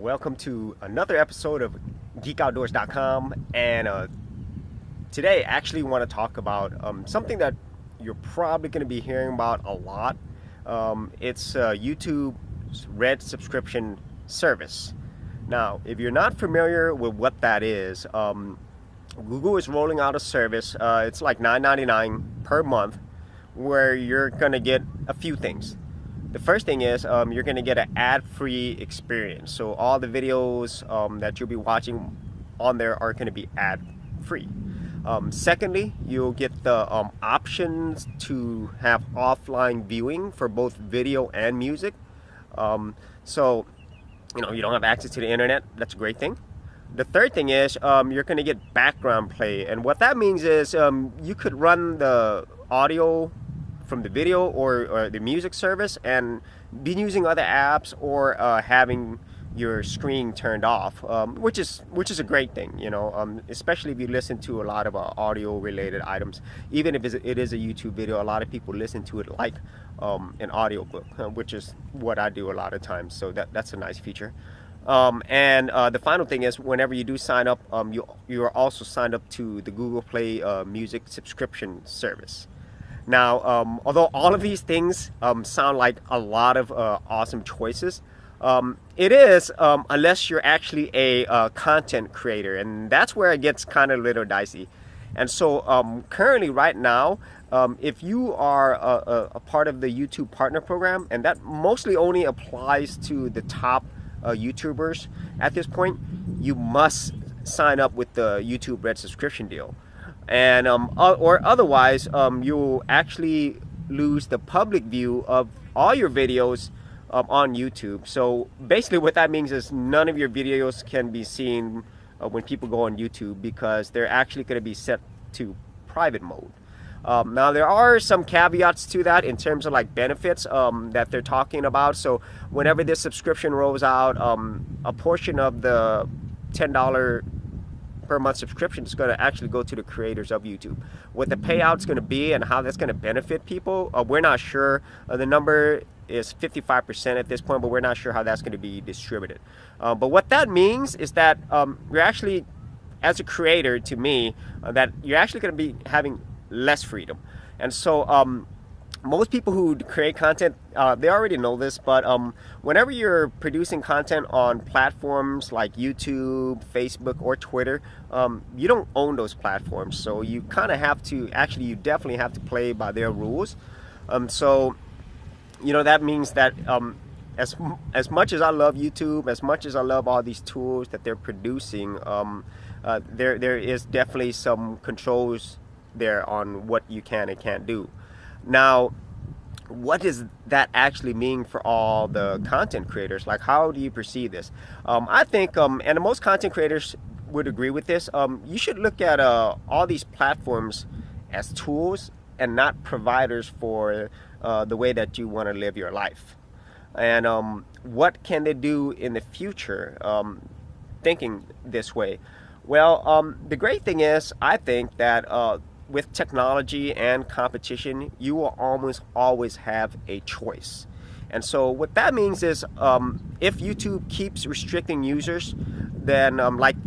Welcome to another episode of Geekoutdoors.com. And today I actually want to talk about something that you're probably going to be hearing about a lot. It's YouTube's Red subscription service. Now, if you're not familiar with what that is, Google is rolling out a service. It's like $9.99 per month, where you're going to get a few things. The first thing is you're going to get an ad-free experience. So all the videos that you'll be watching on there are going to be ad-free. Secondly, you'll get the options to have offline viewing for both video and music. So, you don't have access to the internet. That's a great thing. The third thing is you're going to get background play. And what that means is you could run the audio from the video or the music service and be using other apps or having your screen turned off, which is a great thing, especially if you listen to a lot of audio related items. Even if it is a YouTube video, a lot of people listen to it like an audiobook, which is what I do a lot of times. So that's a nice feature. And the final thing is, whenever you do sign up, you are also signed up to the Google Play music subscription service. Now, although all of these things sound like a lot of awesome choices, it is unless you're actually a content creator, and that's where it gets kind of a little dicey. And so currently right now, if you are a part of the YouTube Partner Program, and that mostly only applies to the top YouTubers at this point, you must sign up with the YouTube Red subscription deal. And or otherwise you'll actually lose the public view of all your videos on YouTube. So basically what that means is none of your videos can be seen when people go on YouTube, because they're actually going to be set to private mode. Now there are some caveats to that in terms of like benefits that they're talking about. So whenever this subscription rolls out, a portion of the $10 per month subscription is going to actually go to the creators of YouTube. What the payout's going to be and how that's going to benefit people, we're not sure. The number is 55% at this point, but we're not sure how that's going to be distributed. But what that means is that you're actually, as a creator, to me, that you're actually going to be having less freedom. And so most people who create content, they already know this, but whenever you're producing content on platforms like YouTube, Facebook, or Twitter, you don't own those platforms. So you kind of have to, actually, you definitely have to play by their rules. So, that means that as much as I love YouTube, as much as I love all these tools that they're producing, there is definitely some controls there on what you can and can't do. Now, what does that actually mean for all the content creators? Like, how do you perceive this? I think, and most content creators would agree with this, you should look at all these platforms as tools and not providers for the way that you want to live your life. And what can they do in the future thinking this way? Well, the great thing is, I think that with technology and competition, you will almost always have a choice. And so what that means is if YouTube keeps restricting users, then like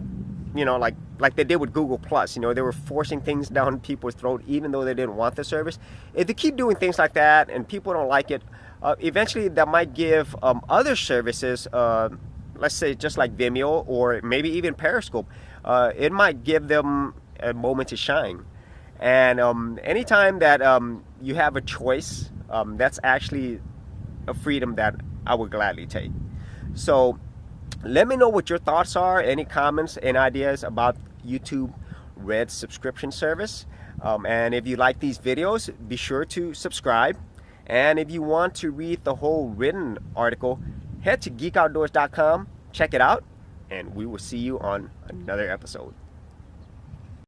they did with Google Plus, they were forcing things down people's throat even though they didn't want the service. If they keep doing things like that and people don't like it, eventually that might give other services, let's say just like Vimeo or maybe even Periscope, it might give them a moment to shine. And anytime that you have a choice, that's actually a freedom that I would gladly take. So let me know what your thoughts are, any comments and ideas about YouTube Red subscription service. And if you like these videos, be sure to subscribe. And if you want to read the whole written article, head to geekoutdoors.com, check it out, and we will see you on another episode.